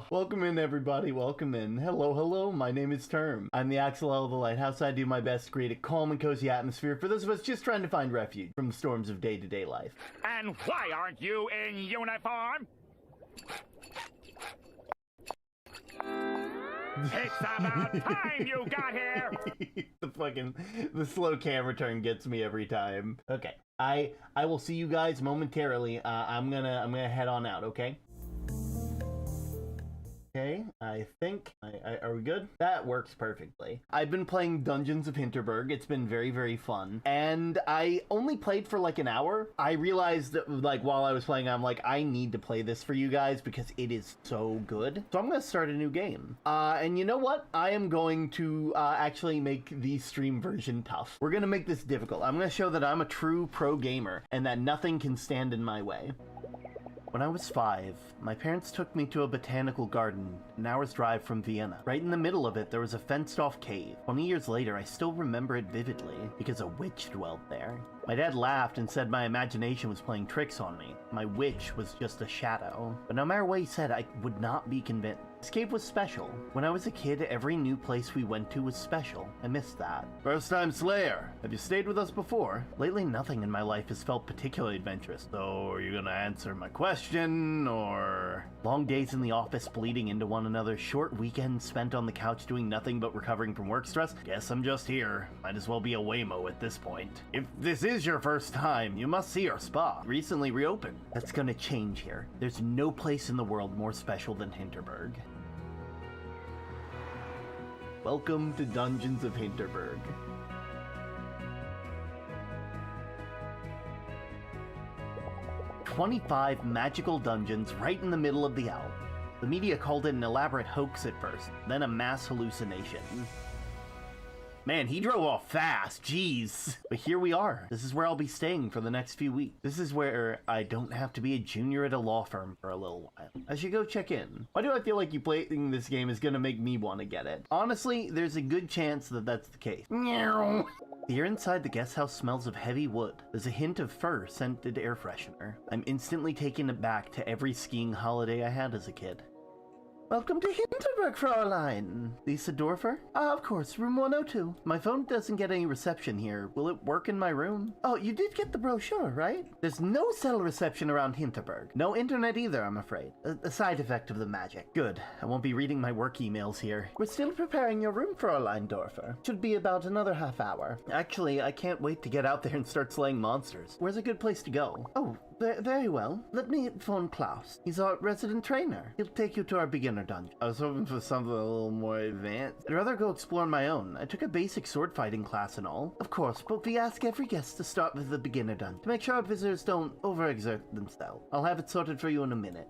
Welcome in, everybody. Welcome in. Hello, hello. My name is Term. I'm the Axolotl of the Lighthouse. I do my best to create a calm and cozy atmosphere for those of us just trying to find refuge from the storms of day-to-day life. And why aren't you in uniform? It's about time you got here! The slow camera turn gets me every time. Okay, I will see you guys momentarily. I'm gonna head on out, okay? Okay, I think, are we good? That works perfectly. I've been playing Dungeons of Hinterburg. It's been very, very fun. And I only played for like an hour. I realized that, like, while I was playing, I'm like, I need to play this for you guys because it is so good. So I'm gonna start a new game. And you know what? I am going to actually make the stream version tough. We're gonna make this difficult. I'm gonna show that I'm a true pro gamer and that nothing can stand in my way. When I was 5, my parents took me to a botanical garden an hour's drive from Vienna. Right in the middle of it, there was a fenced-off cave. 20 years later, I still remember it vividly, because a witch dwelt there. My dad laughed and said my imagination was playing tricks on me. My witch was just a shadow. But no matter what he said, I would not be convinced. This cave was special. When I was a kid, every new place we went to was special. I missed that. First time Slayer. Have you stayed with us before? Lately, nothing in my life has felt particularly adventurous. So, are you gonna answer my question, or... Long days in the office bleeding into one another, short weekends spent on the couch doing nothing but recovering from work stress? Guess I'm just here. Might as well be a Waymo at this point. If this is your first time, you must see our spa. Recently reopened. That's gonna change here. There's no place in the world more special than Hinterburg. Welcome to Dungeons of Hinterburg. "25 magical dungeons right in the middle of the Alps. The media called it an elaborate hoax at first, then a mass hallucination." Man, he drove off fast, jeez. But here we are. This is where I'll be staying for the next few weeks. This is where I don't have to be a junior at a law firm for a little while. I should go check in. Why do I feel like you playing this game is gonna make me want to get it? Honestly, there's a good chance that that's the case. Meow. The air inside the guest house smells of heavy wood. There's a hint of fur-scented air freshener. I'm instantly taken back to every skiing holiday I had as a kid. Welcome to Hinterburg, Fraulein. Lisa Dorfer? Of course, room 102. My phone doesn't get any reception here. Will it work in my room? Oh, you did get the brochure, right? There's no cell reception around Hinterburg. No internet either, I'm afraid. A side effect of the magic. Good. I won't be reading my work emails here. We're still preparing your room, Fraulein Dorfer. Should be about another half hour. Actually, I can't wait to get out there and start slaying monsters. Where's a good place to go? Oh, very well. Let me phone Klaus. He's our resident trainer. He'll take you to our beginner dungeon. I was hoping for something a little more advanced. I'd rather go explore on my own. I took a basic sword fighting class and all. Of course, but we ask every guest to start with the beginner dungeon to make sure our visitors don't overexert themselves. I'll have it sorted for you in a minute.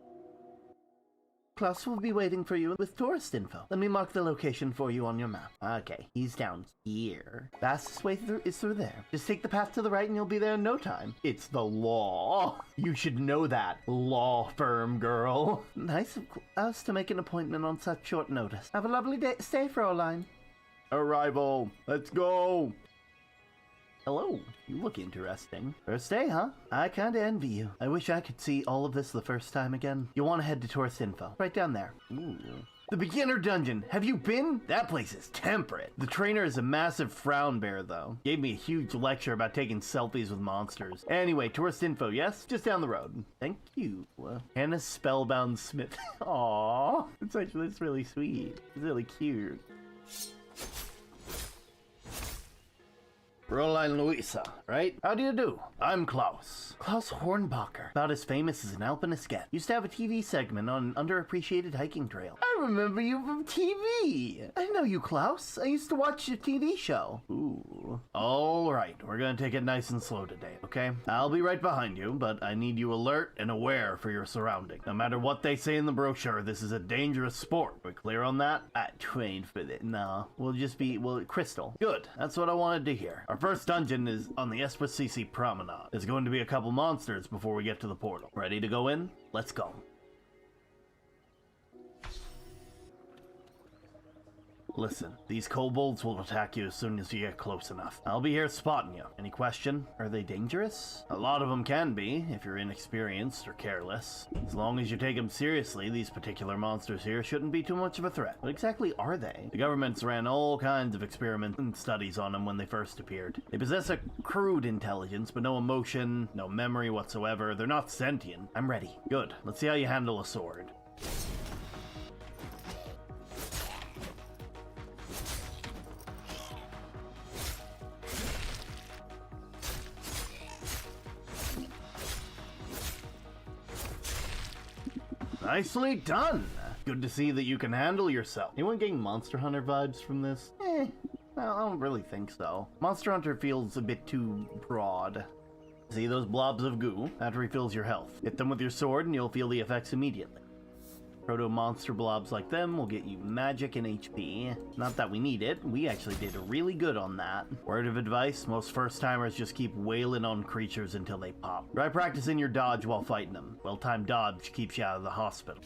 Klaus will be waiting for you with tourist info. Let me mark the location for you on your map. Okay, he's down here. Fastest way through is through there. Just take the path to the right and you'll be there in no time. It's the law. You should know that, law firm girl. Nice of us to make an appointment on such short notice. Have a lovely day. Stay, Fraulein. Arrival. Let's go. Hello, you look interesting. First day, huh? I kinda envy you. I wish I could see all of this the first time again. You'll want to head to tourist info. Right down there. Ooh. The beginner dungeon. Have you been? That place is temperate. The trainer is a massive frown bear, though. Gave me a huge lecture about taking selfies with monsters. Anyway, tourist info, yes? Just down the road. Thank you. Hannah Spellbound Smith. Aww. It's really sweet. It's really cute. Fräulein Luisa, right? How do you do? I'm Klaus. Klaus Hornbacher. About as famous as an alpinist gets. Used to have a TV segment on an underappreciated hiking trail. I remember you from TV. I know you, Klaus. I used to watch your TV show. Ooh. All right, we're gonna take it nice and slow today, okay? I'll be right behind you, but I need you alert and aware for your surroundings. No matter what they say in the brochure, this is a dangerous sport. We're clear on that? I trained for it. No, Crystal. Good. That's what I wanted to hear. Our first dungeon is on the Espressisi Promenade. There's going to be a couple monsters before we get to the portal. Ready to go in? Let's go. Listen, these kobolds will attack you as soon as you get close enough. I'll be here spotting you. Any question? Are they dangerous? A lot of them can be, if you're inexperienced or careless. As long as you take them seriously, these particular monsters here shouldn't be too much of a threat. What exactly are they? The governments ran all kinds of experiments and studies on them when they first appeared. They possess a crude intelligence, but no emotion, no memory whatsoever. They're not sentient. I'm ready. Good. Let's see how you handle a sword. Nicely done! Good to see that you can handle yourself. Anyone getting Monster Hunter vibes from this? I don't really think so. Monster Hunter feels a bit too broad. See those blobs of goo? That refills your health. Hit them with your sword and you'll feel the effects immediately. Proto-monster blobs like them will get you magic and HP. Not that we need it, we actually did really good on that. Word of advice, most first-timers just keep wailing on creatures until they pop. Try practicing your dodge while fighting them. Well-timed dodge keeps you out of the hospital.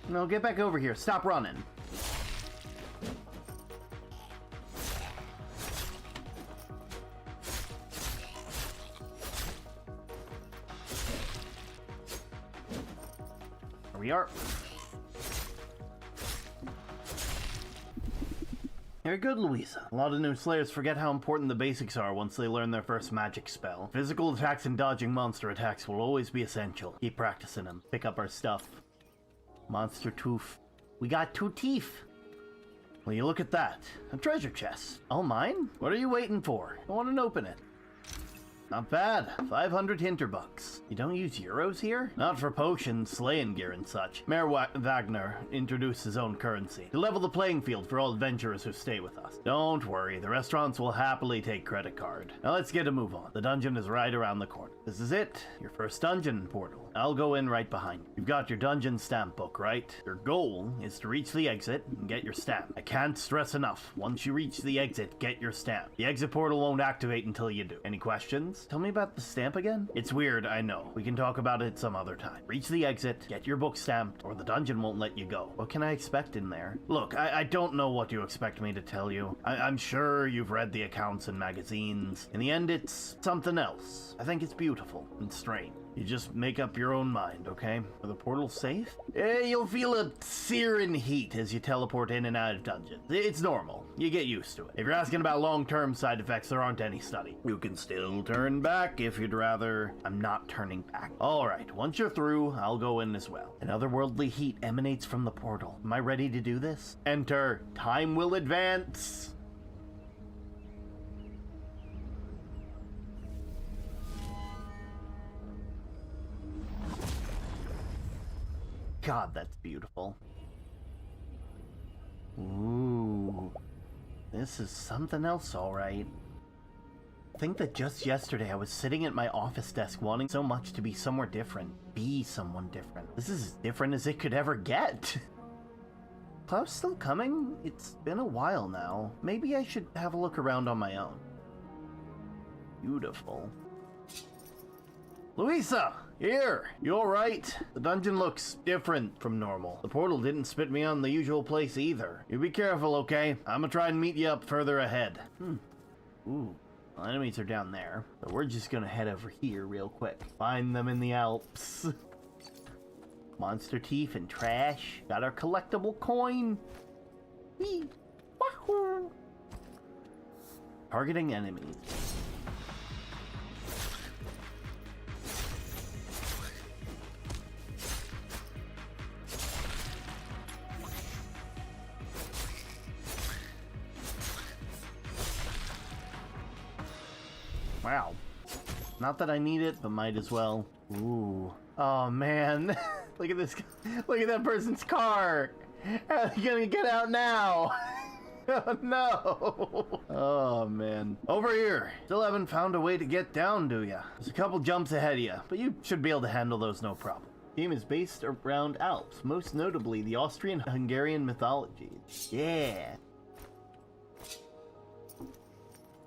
No, get back over here. Stop running. There we are. Very good, Louisa. A lot of new slayers forget how important the basics are once they learn their first magic spell. Physical attacks and dodging monster attacks will always be essential. Keep practicing them. Pick up our stuff. Monster tooth. We got 2 teeth. Will you look at that? A treasure chest. All mine? What are you waiting for? I want to open it. Not bad. 500 Hinterbugs. You don't use euros here? Not for potions, slaying gear, and such. Mayor Wagner introduced his own currency to level the playing field for all adventurers who stay with us. Don't worry, the restaurants will happily take credit card. Now let's get a move on. The dungeon is right around the corner. This is it. Your first dungeon portal. I'll go in right behind you. You've got your dungeon stamp book, right? Your goal is to reach the exit and get your stamp. I can't stress enough. Once you reach the exit, get your stamp. The exit portal won't activate until you do. Any questions? Tell me about the stamp again? It's weird, I know. We can talk about it some other time. Reach the exit, get your book stamped, or the dungeon won't let you go. What can I expect in there? Look, I don't know what you expect me to tell you. I'm sure you've read the accounts in magazines. In the end, it's something else. I think it's beautiful and strange. You just make up your own mind, okay? Are the portals safe? You'll feel a searing heat as you teleport in and out of dungeons. It's normal. You get used to it. If you're asking about long-term side effects, there aren't any study. You can still turn back if you'd rather. I'm not turning back. Alright, once you're through, I'll go in as well. An otherworldly heat emanates from the portal. Am I ready to do this? Enter. Time will advance. God, that's beautiful. Ooh. This is something else, alright. I think that just yesterday I was sitting at my office desk wanting so much to be somewhere different. Be someone different. This is as different as it could ever get. Cloud's still coming? It's been a while now. Maybe I should have a look around on my own. Beautiful. Louisa! Here! You alright? The dungeon looks different from normal. The portal didn't spit me on the usual place either. You be careful, okay? I'm gonna try and meet you up further ahead. Ooh. Well, enemies are down there. So we're just gonna head over here real quick. Find them in the Alps. Monster teeth and trash. Got our collectible coin. Whee! Wahoo! Targeting enemies. Wow. Not that I need it, but might as well. Ooh. Oh, man. Look at this. Look at that person's car. How are they gonna get out now? Oh, no. Oh, man. Over here. Still haven't found a way to get down, do ya? There's a couple jumps ahead of ya, but you should be able to handle those no problem. The game is based around Alps, most notably the Austrian-Hungarian mythologies. Yeah.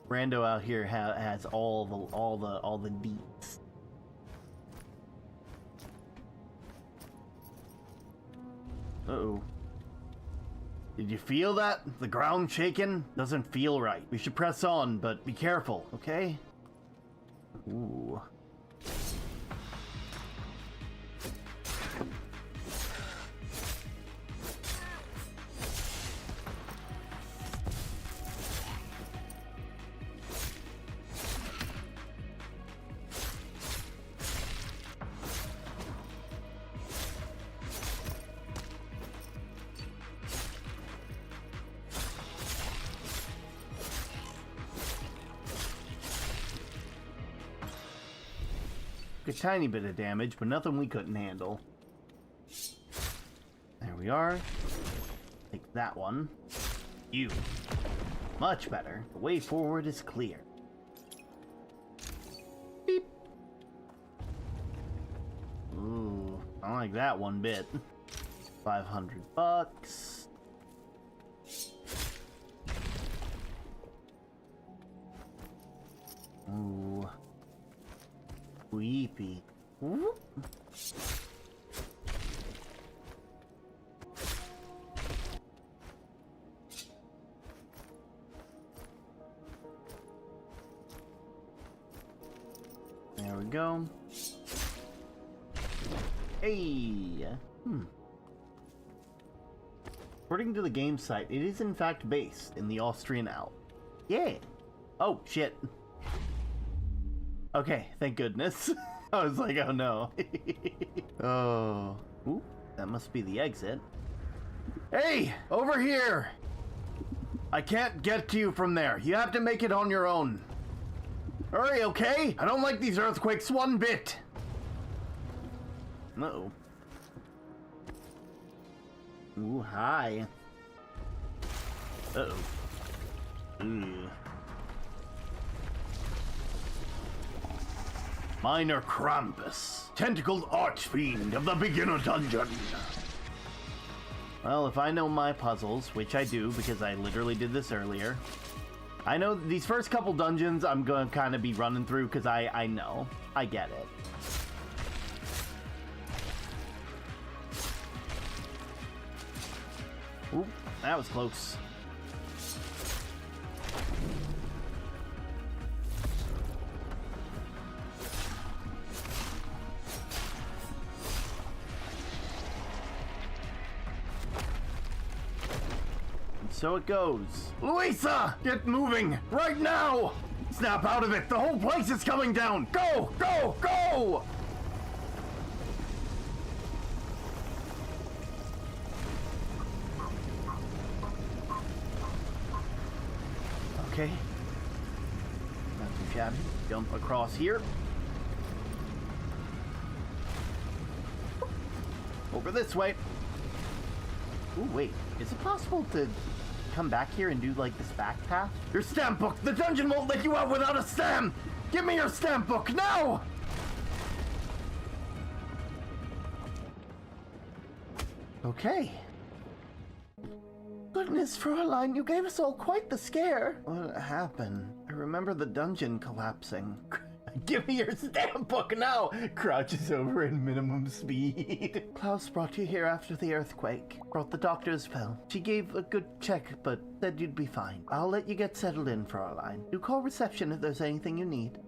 Brando out here has all the deets. Did you feel that? The ground shaking? Doesn't feel right. We should press on, but be careful, okay? Ooh. A tiny bit of damage, but nothing we couldn't handle. There we are. Take that one. You. Much better. The way forward is clear. Beep. Ooh, I don't like that one bit. 500 bucks. Ooh. Weepy. Whoop. There we go. Hey. According to the game site, it is in fact based in the Austrian Alps. Yeah. Oh, shit. Okay, thank goodness. I was like, oh no. Oh. Ooh, that must be the exit. Hey, over here! I can't get to you from there. You have to make it on your own. Hurry, okay? I don't like these earthquakes one bit. Uh-oh. Ooh, hi. Uh-oh. Ooh. Minor Krampus, tentacled archfiend of the beginner dungeon. Well, if I know my puzzles, which I do because I literally did this earlier, I know these first couple dungeons I'm going to kind of be running through because I know. I get it. Oop, that was close. So it goes. Luisa! Get moving! Right now! Snap out of it! The whole place is coming down! Go! Go! Go! Okay. Not too shabby. Jump across here. Over this way. Ooh, wait. Is it possible to come back here and do like this back path? Your stamp book! The dungeon won't let you out without a stamp! Give me your stamp book now! Okay. Goodness, Fräulein, you gave us all quite the scare. What happened? I remember the dungeon collapsing. Give me your stamp book now! Crouches over in minimum speed. Klaus brought you here after the earthquake. Brought the doctor's pill. She gave a good check, but said you'd be fine. I'll let you get settled in, Fräulein. Do call reception if there's anything you need.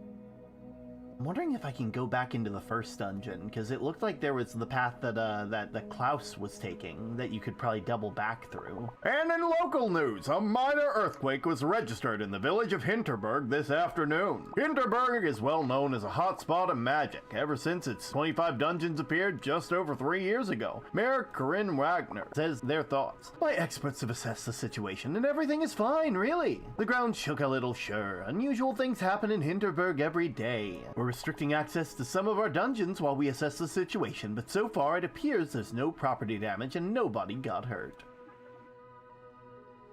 I'm wondering if I can go back into the first dungeon, because it looked like there was the path that that Klaus was taking that you could probably double back through. And in local news, a minor earthquake was registered in the village of Hinterburg this afternoon. Hinterburg is well known as a hotspot of magic ever since its 25 dungeons appeared just over 3 years ago. Mayor Corinne Wagner says their thoughts. My experts have assessed the situation and everything is fine, really. The ground shook a little, sure. Unusual things happen in Hinterburg every day. We're restricting access to some of our dungeons while we assess the situation, but so far it appears there's no property damage and nobody got hurt.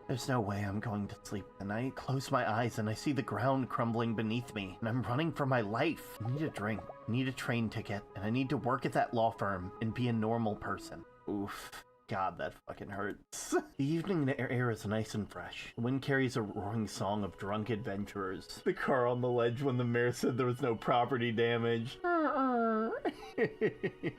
There's no way I'm going to sleep tonight. Close my eyes and I see the ground crumbling beneath me, and I'm running for my life. I need a drink, I need a train ticket, and I need to work at that law firm and be a normal person. Oof. God, that fucking hurts. The evening air is nice and fresh. The wind carries a roaring song of drunk adventurers. The car on the ledge when the mayor said there was no property damage.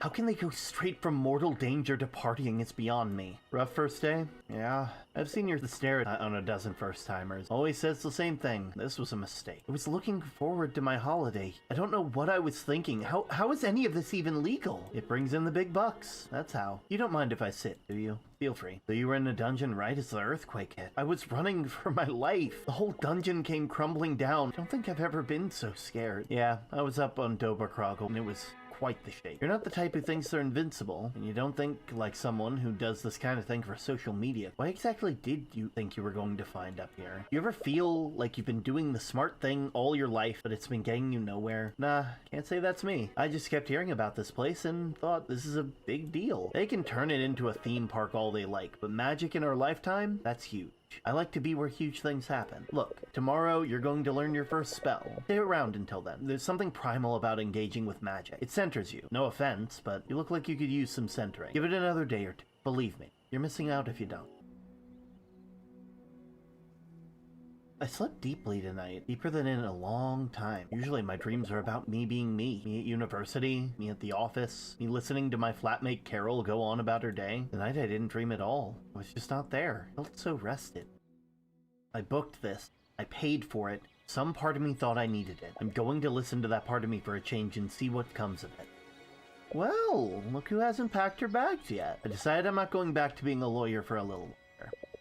How can they go straight from mortal danger to partying? It's beyond me. Rough first day? Yeah. I've seen your stare on a dozen first-timers. Always says the same thing. This was a mistake. I was looking forward to my holiday. I don't know what I was thinking. How is any of this even legal? It brings in the big bucks. That's how. You don't mind if I sit, do you? Feel free. So you were in a dungeon right as the earthquake hit. I was running for my life. The whole dungeon came crumbling down. I don't think I've ever been so scared. Yeah, I was up on Doberkrogel and it was quite the shake. You're not the type who thinks they're invincible, and you don't think like someone who does this kind of thing for social media. Why exactly did you think you were going to find up here? You ever feel like you've been doing the smart thing all your life, but it's been getting you nowhere? Nah, can't say that's me. I just kept hearing about this place and thought this is a big deal. They can turn it into a theme park all they like, but magic in our lifetime? That's huge. I like to be where huge things happen. Look, tomorrow you're going to learn your first spell. Stay around until then. There's something primal about engaging with magic. It centers you. No offense, but you look like you could use some centering. Give it another day or two. Believe me, you're missing out if you don't. I slept deeply tonight, deeper than in a long time. Usually my dreams are about me being me. Me at university, me at the office, me listening to my flatmate Carol go on about her day. Tonight I didn't dream at all. I was just not there. I felt so rested. I booked this. I paid for it. Some part of me thought I needed it. I'm going to listen to that part of me for a change and see what comes of it. Well, look who hasn't packed her bags yet. I decided I'm not going back to being a lawyer for a little while.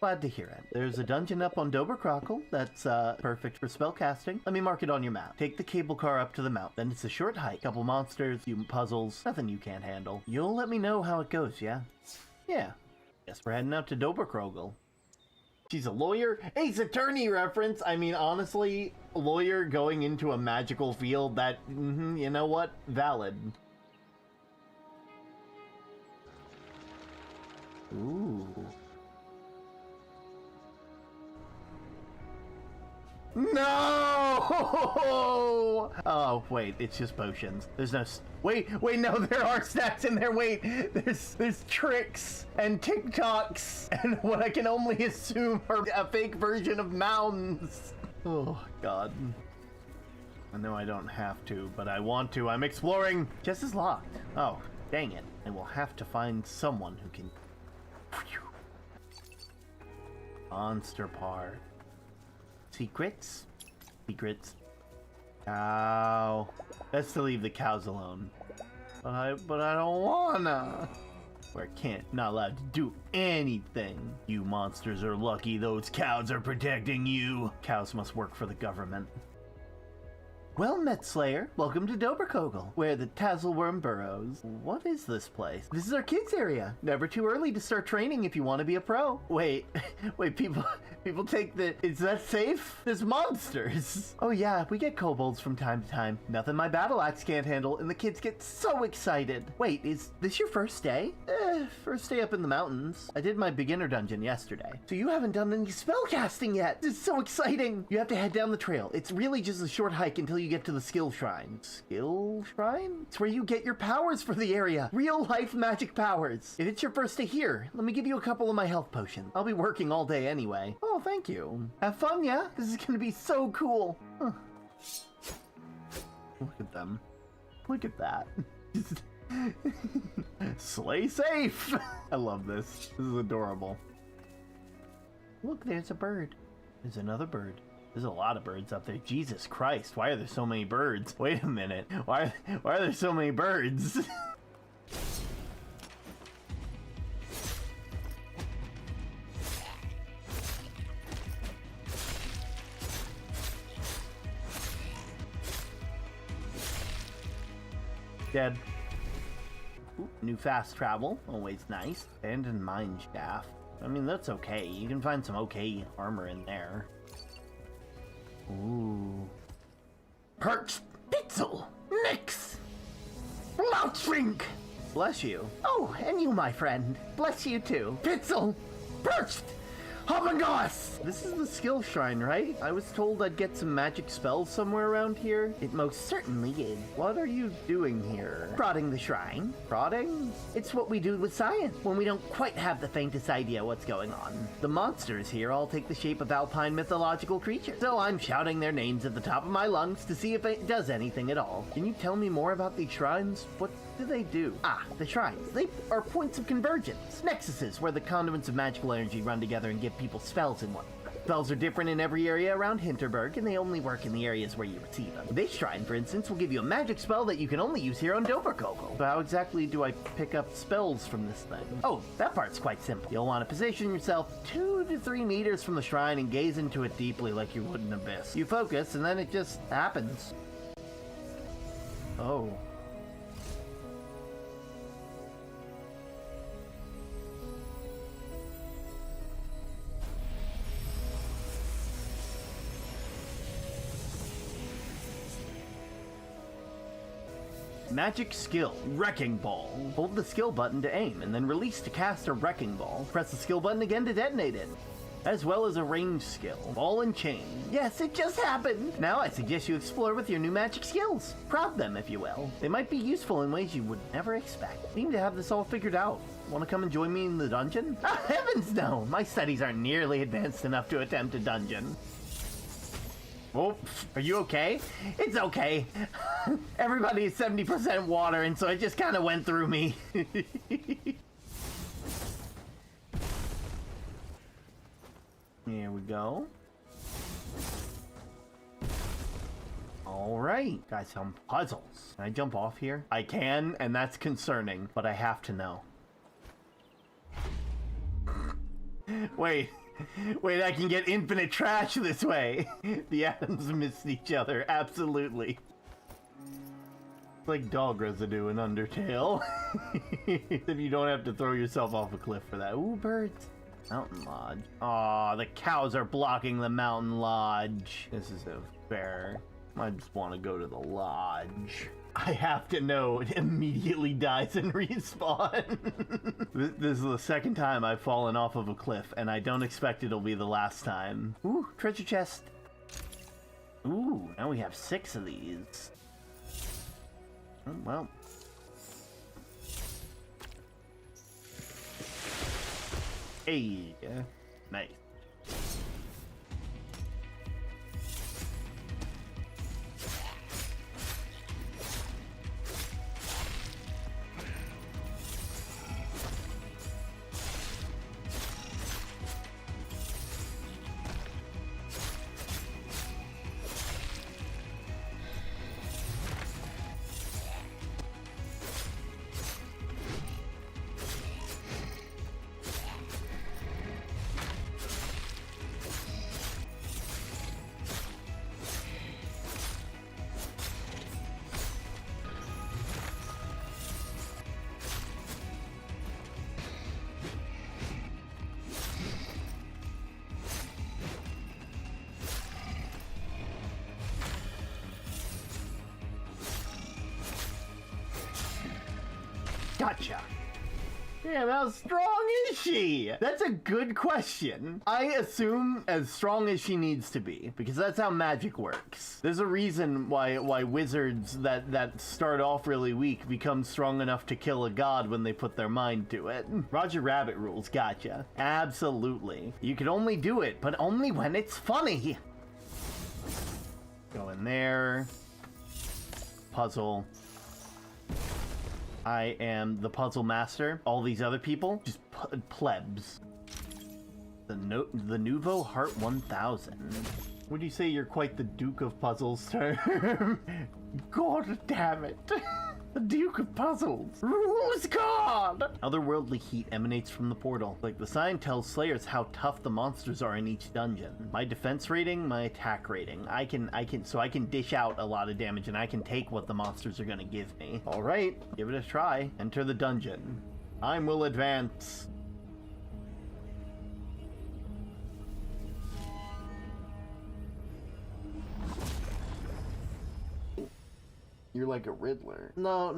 Glad to hear it. There's a dungeon up on Doberkrogel that's perfect for spellcasting. Let me mark it on your map. Take the cable car up to the mount. Then it's a short hike. Couple monsters, few puzzles, nothing you can't handle. You'll let me know how it goes, yeah? Yeah. Guess we're heading out to Doberkrogel. She's a lawyer? Ace Attorney reference! I mean, honestly, lawyer going into a magical field that, you know what? Valid. Ooh. No! Oh, wait, it's just potions. There's no... Wait, no, there are snacks in there. Wait, there's tricks and TikToks and what I can only assume are a fake version of mounds. Oh, God. I know I don't have to, but I want to. I'm exploring. Chest is locked. Oh, dang it. I will have to find someone who can... Monster part. Secrets? Secrets. Cow. Best to leave the cows alone. But I don't wanna. Or can't. Not allowed to do anything. You monsters are lucky those cows are protecting you. Cows must work for the government. Well met, Slayer. Welcome to Doberkrogel, where the Tazzleworm burrows. What is this place? This is our kids area. Never too early to start training if you want to be a pro. Wait, people take the... Is that safe? There's monsters. Oh yeah, we get kobolds from time to time. Nothing my battle axe can't handle, and the kids get so excited. Wait, is this your first day? First day up in the mountains. I did my beginner dungeon yesterday. So you haven't done any spellcasting yet. This is so exciting. You have to head down the trail. It's really just a short hike until you get to the skill shrine. Skill shrine? It's where you get your powers for the area. Real life magic powers. If it's your first day here, let me give you a couple of my health potions. I'll be working all day anyway. Oh, thank you. Have fun, yeah? This is gonna be so cool. Huh. Look at them. Look at that. Slay safe. I love this. This is adorable. Look, there's a bird. There's another bird. There's a lot of birds up there. Jesus Christ, why are there so many birds? Wait a minute. Why are there so many birds? Dead. Ooh, new fast travel. Always nice. Abandoned Mineshaft. I mean, that's okay. You can find some okay armor in there. Ooh. Perch Pitzel Nix Blouchink. Bless you. Oh, and you, my friend. Bless you too. Pitzel Perched Hobbangos. This is the skill shrine, right? I was told I'd get some magic spells somewhere around here. It most certainly is. What are you doing here? Prodding the shrine. Prodding? It's what we do with science when we don't quite have the faintest idea what's going on. The monsters here all take the shape of alpine mythological creatures. So I'm shouting their names at the top of my lungs to see if it does anything at all. Can you tell me more about these shrines? do they do? Ah, the shrines. They are points of convergence. Nexuses, where the conduits of magical energy run together and give people spells in one. Spells are different in every area around Hinterburg, and they only work in the areas where you receive them. This shrine, for instance, will give you a magic spell that you can only use here on Doberkrogel. So how exactly do I pick up spells from this thing? Oh, that part's quite simple. You'll want to position yourself 2 to 3 meters from the shrine and gaze into it deeply like you would an abyss. You focus, and then it just happens. Oh. Magic skill, Wrecking Ball. Hold the skill button to aim, and then release to cast a Wrecking Ball. Press the skill button again to detonate it. As well as a range skill, Ball and Chain. Yes, it just happened! Now I suggest you explore with your new magic skills. Prod them, if you will. They might be useful in ways you would never expect. Seem to have this all figured out. Want to come and join me in the dungeon? Ah, heavens no! My studies aren't nearly advanced enough to attempt a dungeon. Oh, are you okay? It's okay. Everybody is 70% water, and so it just kind of went through me. Here we go. All right, got some puzzles. Can I jump off here? I can, and that's concerning, but I have to know. Wait. Wait, I can get infinite trash this way. The atoms missed each other, absolutely. It's like dog residue in Undertale. If you don't have to throw yourself off a cliff for that. Ooh, birds. Mountain Lodge. Aw, the cows are blocking the Mountain Lodge. This is a fair. I just want to go to the lodge. I have to know it immediately dies and respawn. This is the second time I've fallen off of a cliff, and I don't expect it'll be the last time. Ooh, treasure chest. Ooh, now we have 6 of these. Oh, well. Hey, nice. Gotcha. Damn, how strong is she? That's a good question. I assume as strong as she needs to be, because that's how magic works. There's a reason why wizards that start off really weak become strong enough to kill a god when they put their mind to it. Roger Rabbit rules, gotcha. Absolutely. You can only do it, but only when it's funny. Go in there. Puzzle. I am the puzzle master. All these other people, just plebs. The Nouveau Heart 1000. Would you say you're quite the Duke of Puzzles, term? God damn it. The Duke of Puzzles. Rules God! Otherworldly heat emanates from the portal. Like the sign tells slayers how tough the monsters are in each dungeon. My defense rating, my attack rating. I can dish out a lot of damage, and I can take what the monsters are gonna give me. All right, give it a try. Enter the dungeon. Time will advance. You're like a Riddler. No,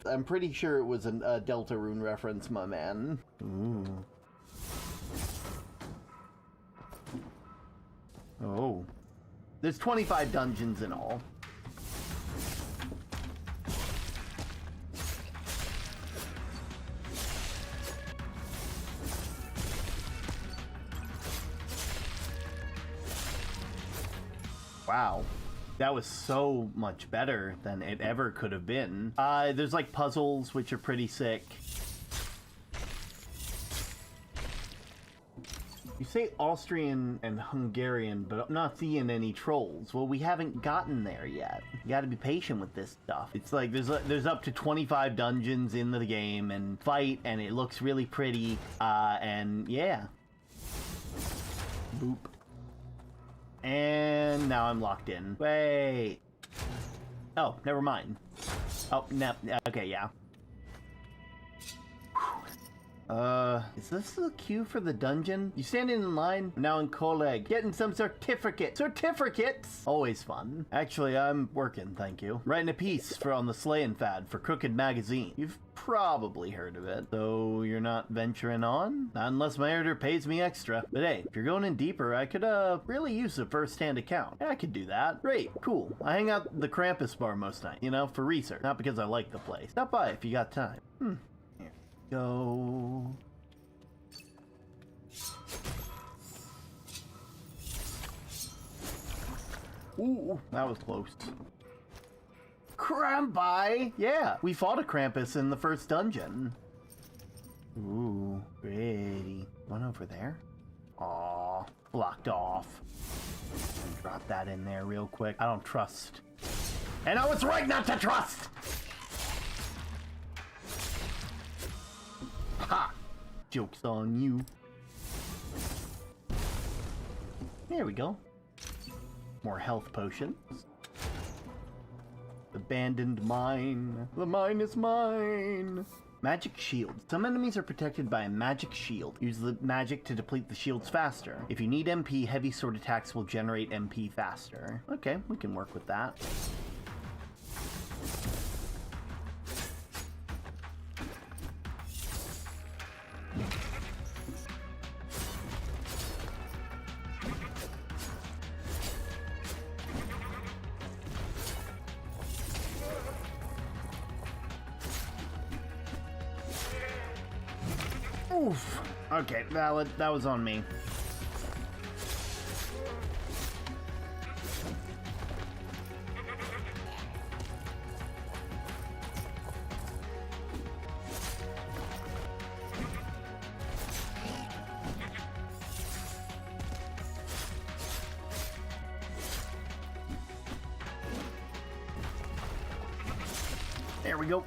I'm pretty sure it was a Deltarune reference, my man. Ooh. Oh. There's 25 dungeons in all. Wow. That was so much better than it ever could have been. There's like puzzles, which are pretty sick. You say Austrian and Hungarian, but I'm not seeing any trolls. Well, we haven't gotten there yet. You gotta be patient with this stuff. It's like there's up to 25 dungeons in the game and fight, and it looks really pretty. And yeah. Boop. And now I'm locked in. Wait. Oh, never mind. Oh, no. Okay, yeah. Is this the queue for the dungeon? You standing in line? I'm now in Coleg, getting some certificates. Certificates! Always fun. Actually, I'm working, thank you. Writing a piece on the slaying fad for Crooked Magazine. You've probably heard of it. So you're not venturing on? Not unless my editor pays me extra. But hey, if you're going in deeper, I could, really use a first-hand account. Yeah, I could do that. Great, cool. I hang out at the Krampus bar most nights, you know, for research. Not because I like the place. Stop by if you got time. Go. Ooh, that was close. Krampus! Yeah, we fought a Krampus in the first dungeon. Ooh, pretty. One over there? Aw, blocked off. Drop that in there real quick. I don't trust. And I was right not to trust! Ha! Joke's on you. There we go. More health potions. Abandoned mine. The mine is mine. Magic shield. Some enemies are protected by a magic shield. Use the magic to deplete the shields faster. If you need MP, heavy sword attacks will generate MP faster. Okay, we can work with that. Oof. Okay, valid. That was on me. There we go.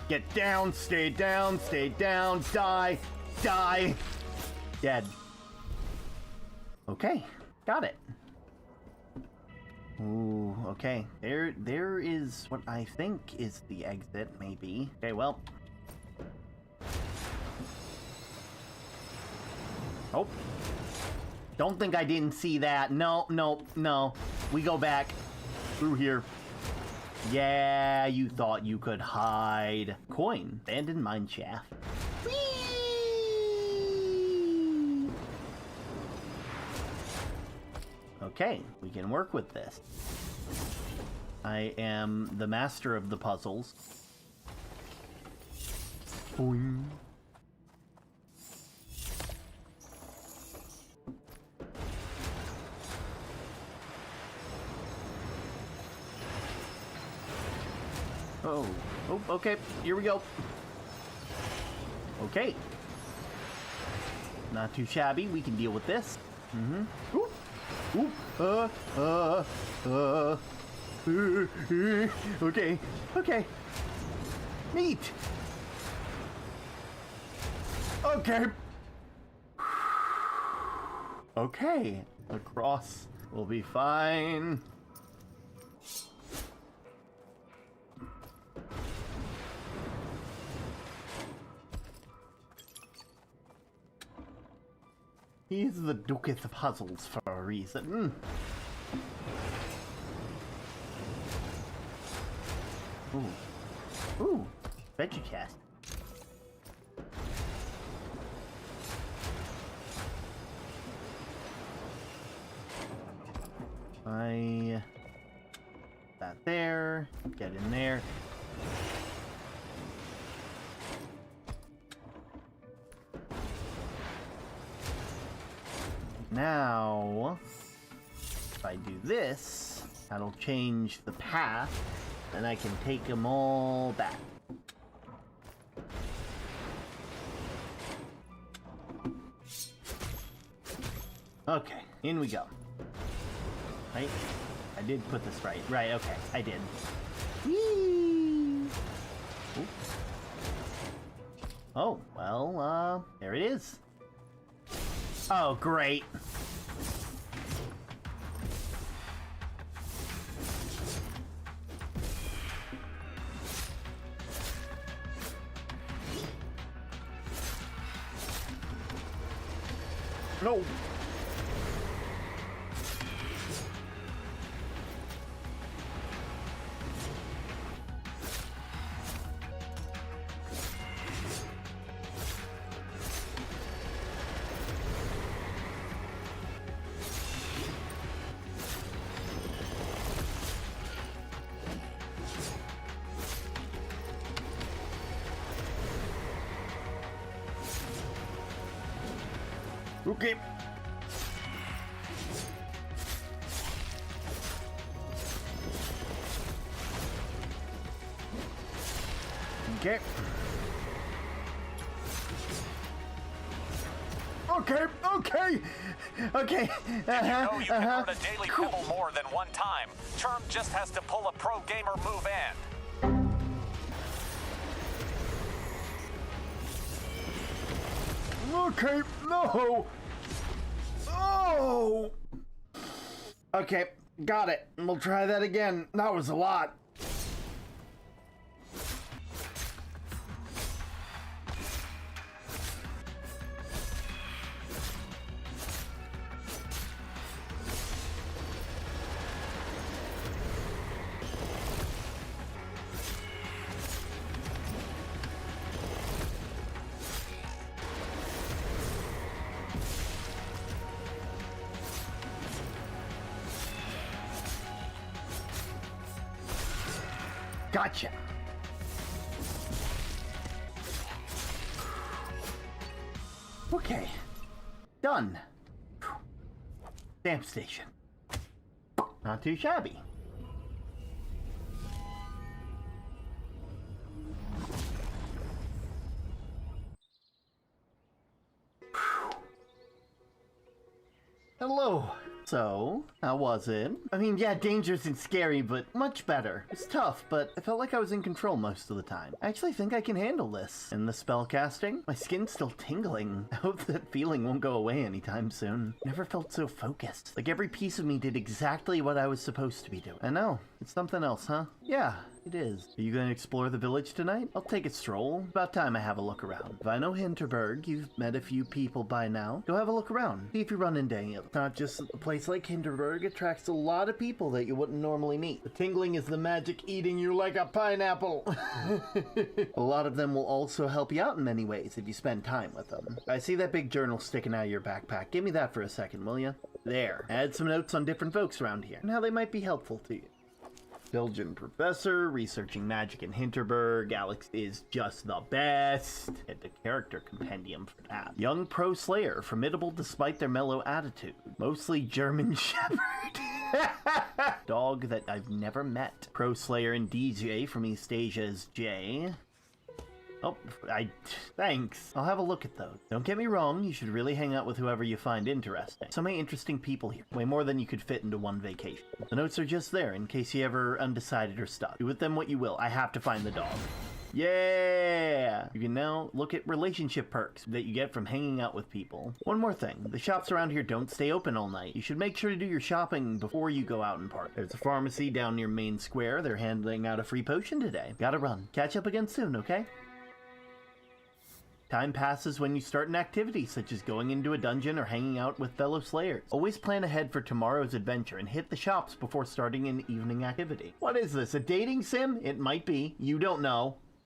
Get down, stay down, die, die. Dead. Okay, got it. Ooh, okay. There is what I think is the exit, maybe. Okay, well. Oh. Don't think I didn't see that. No, no, no. We go back through here. Yeah, you thought you could hide. Coin. Abandoned mineshaft. Whee! Okay, we can work with this. I am the master of the puzzles. Boing. Oh, okay, here we go. Okay. Not too shabby, we can deal with this. Mm-hmm. Okay, okay. Neat. Okay. Okay, across will be fine. He's the Duke of Puzzles for a reason. Ooh. Ooh. Veggie chest. That there. Get in there. Now, if I do this, that'll change the path, and I can take them all back. Okay, in we go. Right? I did put this right. Right, okay, I did. Whee! Oops. Oh, well, there it is. Oh, great. No. Okay. Okay. Okay. Okay. You know you can earn a daily pebble more than one time. Term just has to pull a pro gamer move in. Okay, no! Oh! Okay, got it. We'll try that again. That was a lot. Gotcha. Okay. Done. Stamp station. Not too shabby. Hello. So, how was it? I mean, yeah, dangerous and scary, but much better. It's tough, but I felt like I was in control most of the time. I actually think I can handle this. And the spell casting? My skin's still tingling. I hope that feeling won't go away anytime soon. Never felt so focused. Like every piece of me did exactly what I was supposed to be doing. I know. It's something else, huh? Yeah, it is. Are you going to explore the village tonight? I'll take a stroll. About time I have a look around. If I know Hinterburg, you've met a few people by now. Go have a look around. See if you run into any of them. It's not just a place like Hinterburg attracts a lot of people that you wouldn't normally meet. The tingling is the magic eating you like a pineapple. A lot of them will also help you out in many ways if you spend time with them. I see that big journal sticking out of your backpack. Give me that for a second, will you? There. Add some notes on different folks around here and how they might be helpful to you. Belgian professor, researching magic in Hinterburg. Alex is just the best. Get the character compendium for that. Young pro slayer, formidable despite their mellow attitude. Mostly German shepherd. Dog that I've never met. Pro slayer and DJ from East Asia's J. Oh, thanks. I'll have a look at those. Don't get me wrong, you should really hang out with whoever you find interesting. So many interesting people here. Way more than you could fit into one vacation. The notes are just there in case you ever undecided or stuck. Do with them what you will. I have to find the dog. Yeah! You can now look at relationship perks that you get from hanging out with people. One more thing. The shops around here don't stay open all night. You should make sure to do your shopping before you go out and party. There's a pharmacy down near Main Square. They're handing out a free potion today. Gotta run. Catch up again soon, okay? Time passes when you start an activity, such as going into a dungeon or hanging out with fellow slayers. Always plan ahead for tomorrow's adventure and hit the shops before starting an evening activity. What is this, a dating sim? It might be. You don't know.